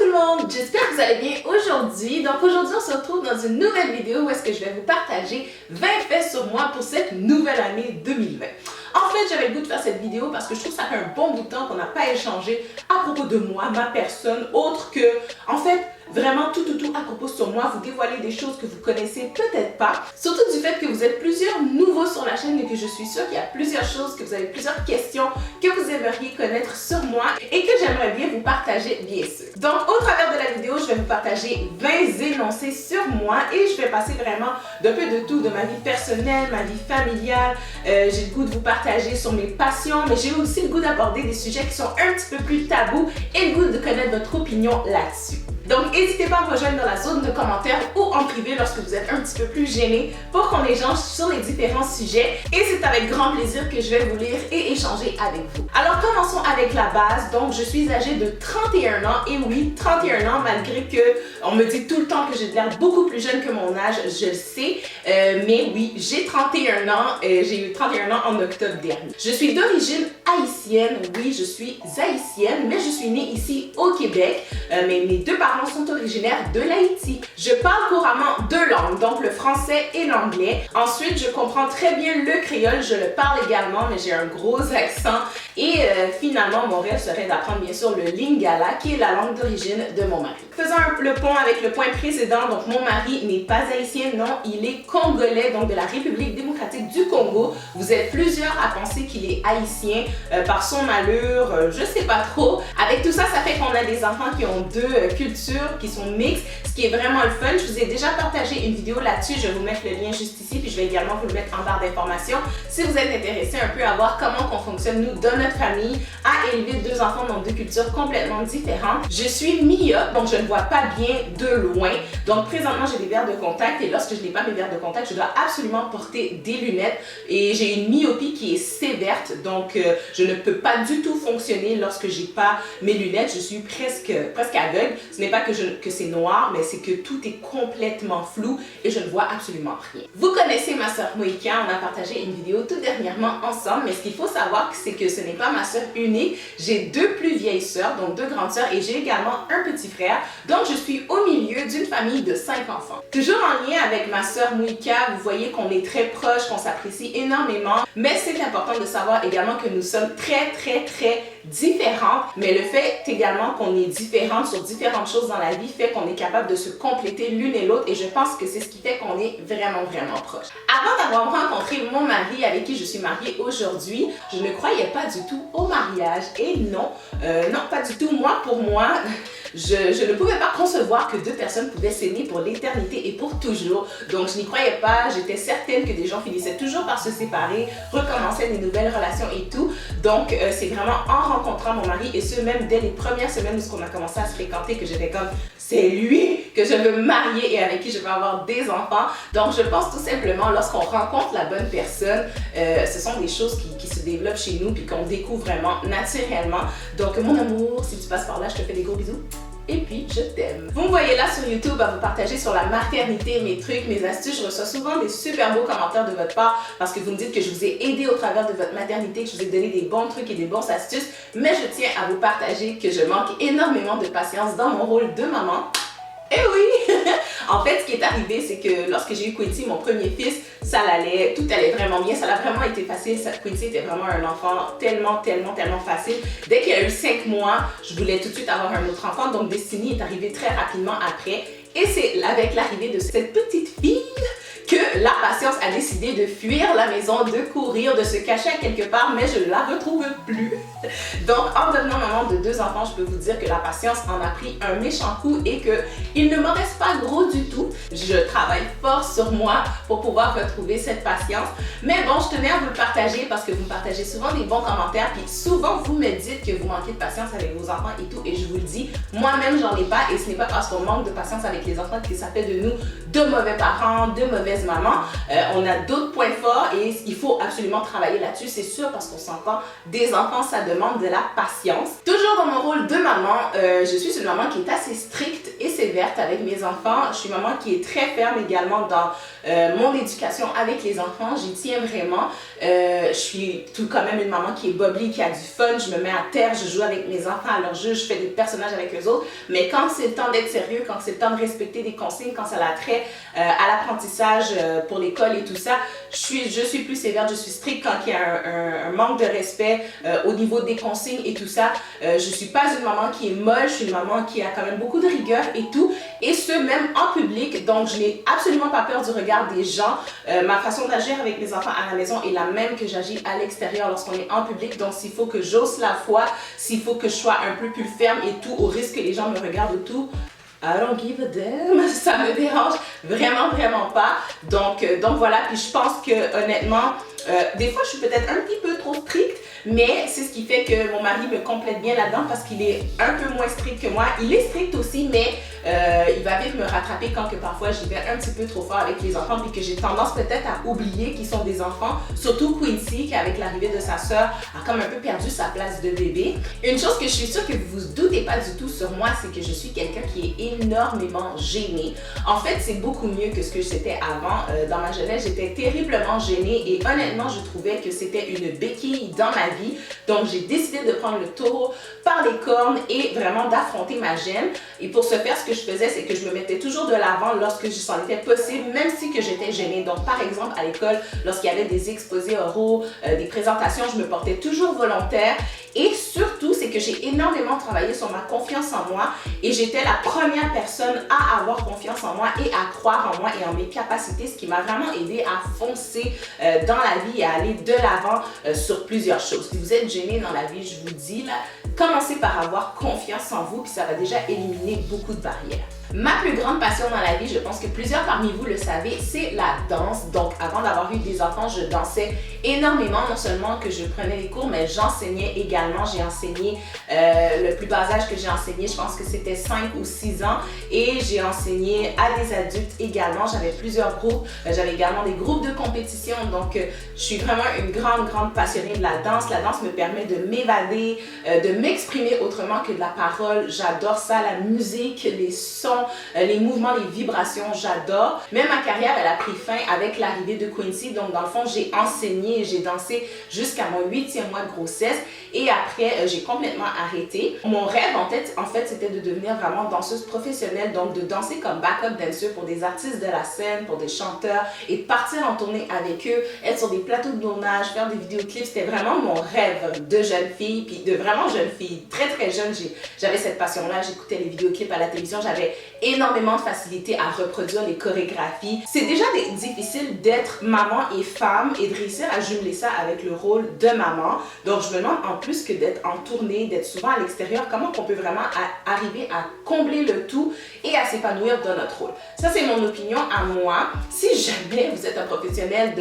le monde, j'espère que vous allez bien aujourd'hui. Donc aujourd'hui on se retrouve dans une nouvelle vidéo où est-ce que je vais vous partager 20 faits sur moi pour cette nouvelle année 2020. En fait, j'avais le goût de faire cette vidéo parce que je trouve que ça fait un bon bout de temps qu'on n'a pas échangé à propos de moi, ma personne, autre que, en fait, vraiment tout à propos sur moi, vous dévoiler des choses que vous connaissez peut-être pas. Surtout du fait que vous êtes plusieurs nouveaux sur la chaîne et que je suis sûre qu'il y a plusieurs choses, que vous avez plusieurs questions que vous aimeriez connaître sur moi et que j'aimerais bien vous partager bien sûr. Donc au travers de la vidéo, je vais vous partager 20 énoncés sur moi et je vais passer vraiment d'un peu de tout, de ma vie personnelle, ma vie familiale. J'ai le goût de vous partager sur mes passions, mais j'ai aussi le goût d'aborder des sujets qui sont un petit peu plus tabous et le goût de connaître votre opinion là-dessus. Donc, n'hésitez pas à me rejoindre dans la zone de commentaires ou en privé lorsque vous êtes un petit peu plus gêné pour qu'on échange sur les différents sujets. Et c'est avec grand plaisir que je vais vous lire et échanger avec vous. Alors, commençons avec la base. Donc, je suis âgée de 31 ans. Et oui, 31 ans, malgré que on me dit tout le temps que j'ai l'air beaucoup plus jeune que mon âge, je le sais. Mais oui, j'ai 31 ans. J'ai eu 31 ans en octobre dernier. Je suis d'origine haïtienne. Oui, je suis haïtienne, mais je suis née ici au Québec. Mais mes deux parents sont originaires de l'Haïti. Je parle couramment deux langues, donc le français et l'anglais. Ensuite, je comprends très bien le créole, je le parle également, mais j'ai un gros accent. Et finalement, mon rêve serait d'apprendre bien sûr le lingala, qui est la langue d'origine de mon mari. Faisant le pont avec le point précédent, donc mon mari n'est pas haïtien, non, il est congolais, donc de la République démocratique du Congo. Vous êtes plusieurs à penser qu'il est haïtien par son allure, je sais pas trop. Avec tout ça, ça fait qu'on a des enfants qui ont deux cultures qui sont mixtes, ce qui est vraiment le fun. Je vous ai déjà partagé une vidéo là-dessus, je vais vous mettre le lien juste ici, puis je vais également vous le mettre en barre d'informations si vous êtes intéressé un peu à voir comment on fonctionne nous dans notre famille à élever deux enfants dans deux cultures complètement différentes. Je suis myope, donc je ne vois pas bien de loin. Donc présentement j'ai des verres de contact et lorsque je n'ai pas mes verres de contact, je dois absolument porter des lunettes et j'ai une myopie qui est sévère, donc je ne peux pas du tout fonctionner lorsque j'ai pas mes lunettes. Je suis presque aveugle. Ce n'est pas que c'est noir, mais c'est que tout est complètement flou et je ne vois absolument rien. Vous connaissez ma soeur Moïka, on a partagé une vidéo tout dernièrement ensemble, mais ce qu'il faut savoir, c'est que ce n'est pas ma soeur unique. J'ai deux plus vieilles sœurs, donc deux grandes sœurs, et j'ai également un petit frère. Donc je suis au milieu d'une famille de 5 enfants. Toujours en lien avec ma soeur Moïka, vous voyez qu'on est très proches, qu'on s'apprécie énormément, mais c'est important de savoir également que nous sommes très différentes, mais le fait également qu'on est différentes sur différentes choses dans la vie fait qu'on est capable de se compléter l'une et l'autre et je pense que c'est ce qui fait qu'on est vraiment proches. Avant d'avoir rencontré mon mari avec qui je suis mariée aujourd'hui, je ne croyais pas du tout au mariage et non, pas du tout. Pour moi, je ne pouvais pas concevoir que deux personnes pouvaient s'aimer pour l'éternité et pour toujours. Donc je n'y croyais pas, j'étais certaine que des gens finissaient toujours par se séparer, recommençaient des nouvelles relations et tout. Donc c'est vraiment en rencontrant mon mari et ce même dès les premières semaines où on a commencé à se fréquenter que j'étais comme c'est lui que je veux marier et avec qui je veux avoir des enfants. Donc je pense tout simplement lorsqu'on rencontre la bonne personne, ce sont des choses qui se développent chez nous puis qu'on découvre vraiment naturellement. Donc mon amour, si tu passes par là, je te fais des gros bisous. Et puis, je t'aime. Vous me voyez là sur YouTube à vous partager sur la maternité, mes trucs, mes astuces. Je reçois souvent des super beaux commentaires de votre part parce que vous me dites que je vous ai aidé au travers de votre maternité, que je vous ai donné des bons trucs et des bonnes astuces. Mais je tiens à vous partager que je manque énormément de patience dans mon rôle de maman. Eh oui! En fait, ce qui est arrivé, c'est que lorsque j'ai eu Quincy, mon premier fils, tout allait vraiment bien. Ça a vraiment été facile. Quincy était vraiment un enfant tellement facile. Dès qu'il a eu 5 mois, je voulais tout de suite avoir un autre enfant. Donc, Destiny est arrivée très rapidement après. Et c'est avec l'arrivée de cette petite fille que la patience a décidé de fuir la maison, de courir, de se cacher à quelque part, mais je ne la retrouve plus. Donc, en devenant maman de 2 enfants, je peux vous dire que la patience en a pris un méchant coup et qu'il ne me reste pas gros du tout. Je travaille fort sur moi pour pouvoir retrouver cette patience. Mais bon, je tenais à vous le partager parce que vous me partagez souvent des bons commentaires, puis souvent vous me dites que vous manquez de patience avec vos enfants et tout, et je vous le dis, moi-même j'en ai pas, et ce n'est pas parce qu'on manque de patience avec les enfants que ça fait de nous de mauvais parents, de mauvaises mauvaise maman. On a d'autres points forts et il faut absolument travailler là-dessus, c'est sûr, parce qu'on s'entend, des enfants, ça demande de la patience. Toujours dans mon rôle de maman, je suis une maman qui est assez stricte et sévère avec mes enfants. Je suis une maman qui est très ferme également dans mon éducation avec les enfants. J'y tiens vraiment. Je suis quand même une maman qui est bubbly, qui a du fun. Je me mets à terre, je joue avec mes enfants à leur jeu, je fais des personnages avec eux autres. Mais quand c'est le temps d'être sérieux, quand c'est le temps de respecter des consignes, quand ça a trait à l'apprentissage pour l'école et tout ça, je suis plus sévère, je suis stricte quand il y a un manque de respect au niveau des consignes et tout ça. Je suis pas une maman qui est molle, je suis une maman qui a quand même beaucoup de rigueur et tout, et ce même en public. Donc je n'ai absolument pas peur du regard des gens. Ma façon d'agir avec mes enfants à la maison est la même que j'agis à l'extérieur lorsqu'on est en public. Donc s'il faut que j'ose la foi, s'il faut que je sois un peu plus ferme et tout, au risque que les gens me regardent ou tout, I don't give a damn, ça me dérange vraiment pas. Donc voilà, puis je pense que honnêtement, des fois je suis peut-être un petit peu trop stricte, mais c'est ce qui fait que mon mari me complète bien là-dedans parce qu'il est un peu moins strict que moi. Il est strict aussi, mais il va vite me rattraper quand que parfois j'y vais un petit peu trop fort avec les enfants, puis que j'ai tendance peut-être à oublier qu'ils sont des enfants. Surtout Quincy, qui avec l'arrivée de sa sœur a comme un peu perdu sa place de bébé. Une chose que je suis sûre que vous vous doutez pas du tout sur moi, c'est que je suis quelqu'un qui est énormément gênée. En fait, c'est beaucoup mieux que ce que j'étais avant. Dans ma jeunesse, j'étais terriblement gênée et honnêtement, je trouvais que c'était une béquille dans ma vie. Donc, j'ai décidé de prendre le taureau par les cornes et vraiment d'affronter ma gêne. Et pour ce faire, ce que je faisais, c'est que je me mettais toujours de l'avant lorsque je s'en était possible, même si que j'étais gênée. Donc, par exemple, à l'école, lorsqu'il y avait des exposés oraux, des présentations, je me portais toujours volontaire. Et surtout, c'est que j'ai énormément travaillé sur ma confiance en moi et j'étais la première personne à avoir confiance en moi et à croire en moi et en mes capacités, ce qui m'a vraiment aidé à foncer dans la vie et à aller de l'avant sur plusieurs choses. Si vous êtes gêné dans la vie, je vous dis, là, commencez par avoir confiance en vous, puis ça va déjà éliminer beaucoup de barrières. Ma plus grande passion dans la vie, je pense que plusieurs parmi vous le savez, c'est la danse. Donc, avant d'avoir eu des enfants, je dansais énormément. Non seulement que je prenais des cours, mais j'enseignais également. J'ai enseigné, le plus bas âge que j'ai enseigné, je pense que c'était 5 ou 6 ans. Et j'ai enseigné à des adultes également. J'avais plusieurs groupes. J'avais également des groupes de compétition. Donc, je suis vraiment une grande passionnée de la danse. La danse me permet de m'évader, de m'exprimer autrement que de la parole. J'adore ça, la musique, les sons, les mouvements, les vibrations, j'adore. Mais ma carrière, elle a pris fin avec l'arrivée de Quincy. Donc, dans le fond, j'ai enseigné, j'ai dansé jusqu'à mon 8e mois de grossesse. Et après, j'ai complètement arrêté. Mon rêve, en fait, c'était de devenir vraiment danseuse professionnelle. Donc, de danser comme backup dancer pour des artistes de la scène, pour des chanteurs et de partir en tournée avec eux, être sur des plateaux de tournage, faire des vidéoclips. C'était vraiment mon rêve de jeune fille, puis de vraiment jeune fille. Très jeune, j'avais cette passion-là. J'écoutais les vidéoclips à la télévision. J'avais énormément de facilité à reproduire les chorégraphies. C'est déjà difficile d'être maman et femme et de réussir à jumeler ça avec le rôle de maman. Donc, je me demande en plus que d'être en tournée, d'être souvent à l'extérieur, comment on peut vraiment arriver à combler le tout et à s'épanouir dans notre rôle. Ça, c'est mon opinion à moi. Si jamais vous êtes un professionnel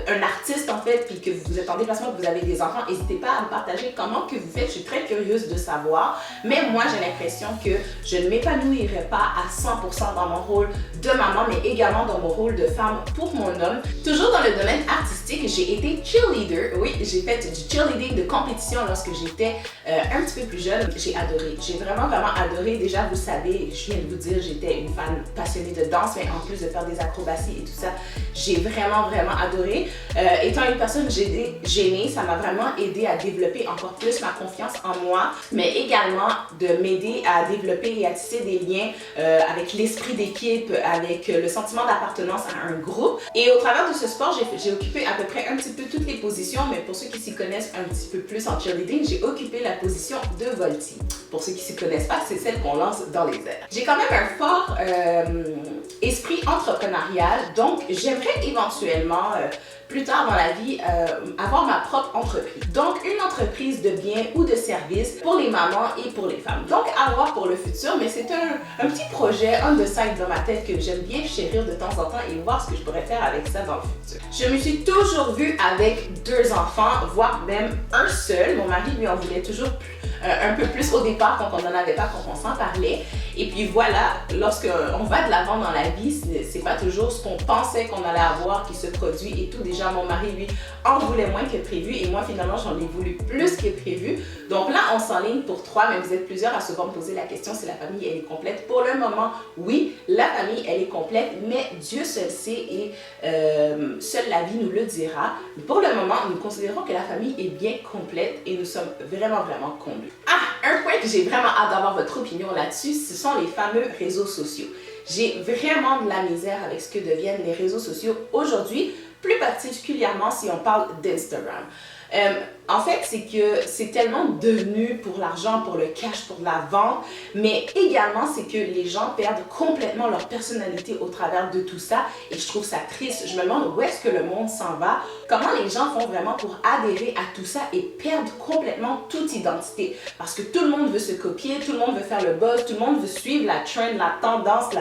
un artiste en fait, puis que vous êtes en déplacement, que vous avez des enfants, n'hésitez pas à me partager comment que vous faites. Je suis très curieuse de savoir. Mais moi, j'ai l'impression que je ne m'épanouirais pas à 100% dans mon rôle de maman, mais également dans mon rôle de femme pour mon homme. Toujours dans le domaine artistique, j'ai été cheerleader. Oui, j'ai fait du cheerleading de compétition lorsque j'étais un petit peu plus jeune. J'ai adoré. J'ai vraiment adoré. Déjà, vous savez, je viens de vous dire, j'étais une fan passionnée de danse, mais en plus de faire des acrobaties et tout ça, j'ai vraiment adoré. Étant une personne gênée, ça m'a vraiment aidé à développer encore plus ma confiance en moi, mais également de m'aider à développer et à tisser des liens avec l'esprit d'équipe, avec le sentiment d'appartenance à un groupe. Et au travers de ce sport, j'ai occupé à peu près un petit peu toutes les positions, mais pour ceux qui s'y connaissent un petit peu plus en cheerleading, j'ai occupé la position de voltige. Pour ceux qui s'y connaissent pas, c'est celle qu'on lance dans les airs. J'ai quand même un fort esprit entrepreneurial, donc j'aimerais éventuellement plus tard dans la vie, avoir ma propre entreprise. Donc, une entreprise de biens ou de services pour les mamans et pour les femmes. Donc, à voir pour le futur, mais c'est un petit projet, on the side dans ma tête que j'aime bien chérir de temps en temps et voir ce que je pourrais faire avec ça dans le futur. Je me suis toujours vue avec 2 enfants, voire même un seul. Mon mari, lui, en voulait toujours un peu plus au départ quand on n'en avait pas, quand on s'en parlait. Et puis voilà, lorsqu'on va de l'avant dans la vie, c'est pas toujours ce qu'on pensait qu'on allait avoir qui se produit et tout. Déjà, mon mari, lui, en voulait moins que prévu et moi, finalement, j'en ai voulu plus que prévu. Donc là, on s'enligne pour 3, mais vous êtes plusieurs à souvent me poser la question si la famille, elle est complète. Pour le moment, oui, la famille, elle est complète, mais Dieu seul sait et seule la vie nous le dira. Mais pour le moment, nous considérons que la famille est bien complète et nous sommes vraiment, vraiment comblés. Ah, un point que j'ai vraiment hâte d'avoir votre opinion là-dessus, ce sont les fameux réseaux sociaux. J'ai vraiment de la misère avec ce que deviennent les réseaux sociaux aujourd'hui, plus particulièrement si on parle d'Instagram. En fait, c'est que c'est tellement devenu pour l'argent, pour le cash, pour la vente, mais également c'est que les gens perdent complètement leur personnalité au travers de tout ça et je trouve ça triste. Je me demande où est-ce que le monde s'en va, comment les gens font vraiment pour adhérer à tout ça et perdre complètement toute identité. Parce que tout le monde veut se copier, tout le monde veut faire le buzz, tout le monde veut suivre la trend, la tendance,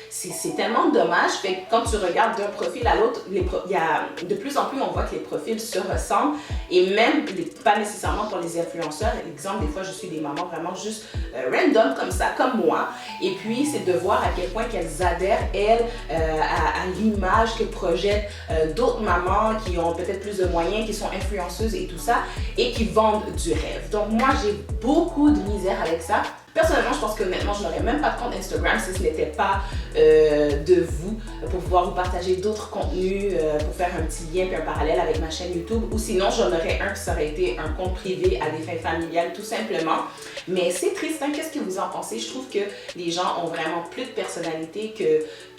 c'est tellement dommage. Fait que quand tu regardes d'un profil à l'autre, de plus en plus, on voit que les profils se ressemblent et même, pas nécessairement pour les influenceurs. Exemple, des fois, je suis des mamans vraiment juste random comme ça, comme moi. Et puis, c'est de voir à quel point qu'elles adhèrent, elles, à l'image que projettent d'autres mamans qui ont peut-être plus de moyens, qui sont influenceuses et tout ça, et qui vendent du rêve. Donc, moi, j'ai beaucoup de misère avec ça. Personnellement, je pense que honnêtement, je n'aurais même pas de compte Instagram si ce n'était pas de vous pour pouvoir vous partager d'autres contenus, pour faire un petit lien et un parallèle avec ma chaîne YouTube. Ou sinon, j'en aurais un qui aurait été un compte privé à des fins familiales, tout simplement. Mais c'est triste, hein? Qu'est-ce que vous en pensez? Je trouve que les gens ont vraiment plus de personnalité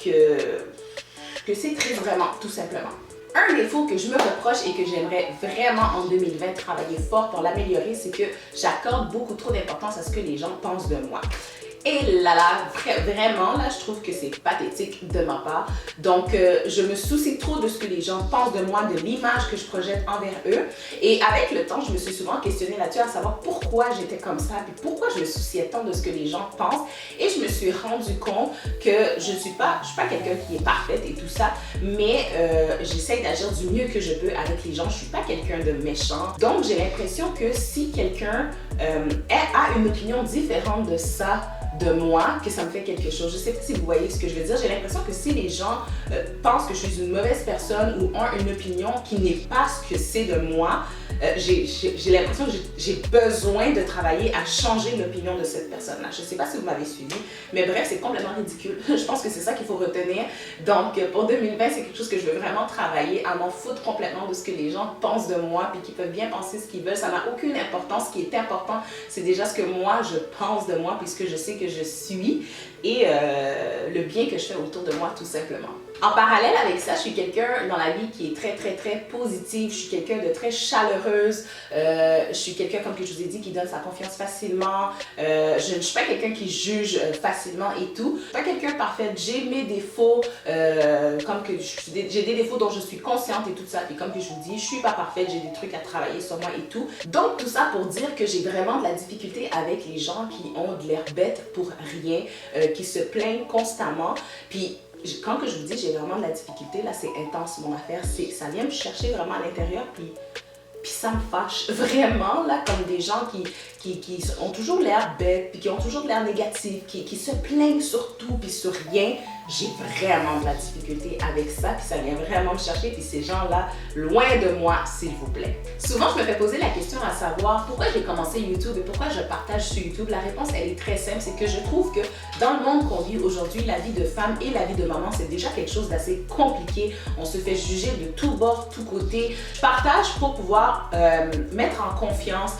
que c'est triste vraiment, tout simplement. Un défaut que je me reproche et que j'aimerais vraiment en 2020 travailler fort pour l'améliorer, c'est que j'accorde beaucoup trop d'importance à ce que les gens pensent de moi. Et là, vraiment, là, je trouve que c'est pathétique de ma part. Donc, je me soucie trop de ce que les gens pensent de moi, de l'image que je projette envers eux. Et avec le temps, je me suis souvent questionnée là-dessus à savoir pourquoi j'étais comme ça, puis pourquoi je me souciais tant de ce que les gens pensent. Et je me suis rendu compte que je suis pas quelqu'un qui est parfaite et tout ça, mais j'essaye d'agir du mieux que je peux avec les gens. Je suis pas quelqu'un de méchant. Donc, j'ai l'impression que si quelqu'un a une opinion différente de ça, de moi, que ça me fait quelque chose. Je sais pas si vous voyez ce que je veux dire. J'ai l'impression que si les gens pensent que je suis une mauvaise personne ou ont une opinion qui n'est pas ce que c'est de moi, j'ai l'impression que j'ai besoin de travailler à changer l'opinion de cette personne-là. Je sais pas si vous m'avez suivi, mais bref, c'est complètement ridicule. Je pense que c'est ça qu'il faut retenir. Donc, pour 2020, c'est quelque chose que je veux vraiment travailler, à m'en foutre complètement de ce que les gens pensent de moi, puis qu'ils peuvent bien penser ce qu'ils veulent. Ça n'a aucune importance. Ce qui est important, c'est déjà ce que moi, je pense de moi, puisque je sais que je suis et le bien que je fais autour de moi, tout simplement. En parallèle avec ça, je suis quelqu'un dans la vie qui est très, très, très positive. Je suis quelqu'un de très chaleureuse. Je suis quelqu'un, comme que je vous ai dit, qui donne sa confiance facilement. Je ne suis pas quelqu'un qui juge facilement et tout. Je suis pas quelqu'un parfait. J'ai mes défauts, comme que j'ai des défauts dont je suis consciente et tout ça. Puis comme que je vous dis, je suis pas parfaite. J'ai des trucs à travailler sur moi et tout. Donc tout ça pour dire que j'ai vraiment de la difficulté avec les gens qui ont de l'air bêtes pour rien, qui se plaignent constamment. Puis quand que je vous dis j'ai vraiment de la difficulté, là c'est intense mon affaire, ça vient me chercher vraiment à l'intérieur, puis ça me fâche vraiment, là, comme des gens qui ont toujours l'air bêtes, puis qui ont toujours de l'air négatif, qui se plaignent sur tout, puis sur rien. J'ai vraiment de la difficulté avec ça, puis ça vient vraiment me chercher, puis ces gens-là, loin de moi, s'il vous plaît. Souvent, je me fais poser la question à savoir pourquoi j'ai commencé YouTube et pourquoi je partage sur YouTube. La réponse, elle est très simple, c'est que je trouve que dans le monde qu'on vit aujourd'hui, la vie de femme et la vie de maman, c'est déjà quelque chose d'assez compliqué. On se fait juger de tous bords, tous côtés. Je partage pour pouvoir mettre en confiance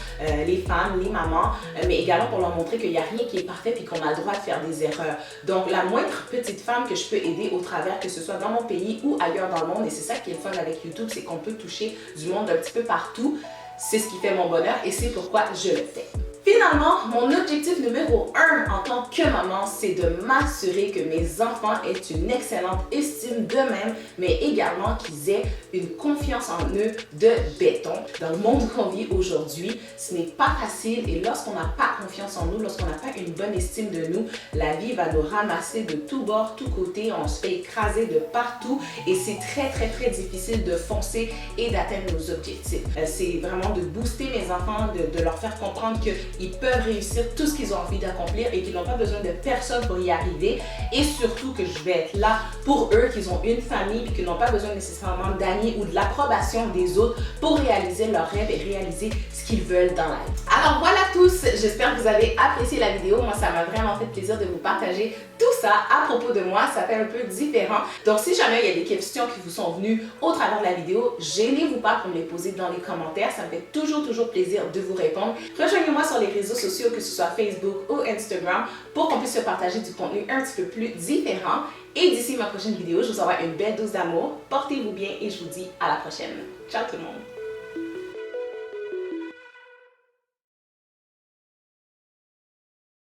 les femmes, les mamans, mais également pour leur montrer qu'il n'y a rien qui est parfait et qu'on a le droit de faire des erreurs. Donc, la moindre petite femme que je peux aider au travers, que ce soit dans mon pays ou ailleurs dans le monde, et c'est ça qui est le fun avec YouTube, c'est qu'on peut toucher du monde un petit peu partout. C'est ce qui fait mon bonheur et c'est pourquoi je le fais. Finalement, mon objectif numéro 1 en tant que maman, c'est de m'assurer que mes enfants aient une excellente estime d'eux-mêmes, mais également qu'ils aient une confiance en eux de béton. Dans le monde qu'on vit aujourd'hui, ce n'est pas facile et lorsqu'on n'a pas confiance en nous, lorsqu'on n'a pas une bonne estime de nous, la vie va nous ramasser de tous bords, tous côtés, on se fait écraser de partout et c'est très difficile de foncer et d'atteindre nos objectifs. C'est vraiment de booster mes enfants, de leur faire comprendre qu'ils peuvent réussir tout ce qu'ils ont envie d'accomplir et qu'ils n'ont pas besoin de personne pour y arriver et surtout que je vais être là pour eux, qu'ils ont une famille et qu'ils n'ont pas besoin nécessairement d'amis ou de l'approbation des autres pour réaliser leurs rêves et réaliser ce qu'ils veulent dans la vie. Alors voilà tous, j'espère que vous avez apprécié la vidéo. Moi, ça m'a vraiment fait plaisir de vous partager tout ça à propos de moi. Ça fait un peu différent. Donc, si jamais il y a des questions qui vous sont venues au travers de la vidéo, gênez-vous pas pour me les poser dans les commentaires. Ça me fait toujours plaisir de vous répondre. Rejoignez-moi sur les réseaux sociaux, que ce soit Facebook ou Instagram, pour qu'on puisse se partager du contenu un petit peu plus différent. Et d'ici ma prochaine vidéo, je vous envoie une belle dose d'amour. Portez-vous bien et je vous dis à la prochaine. Ciao tout le monde!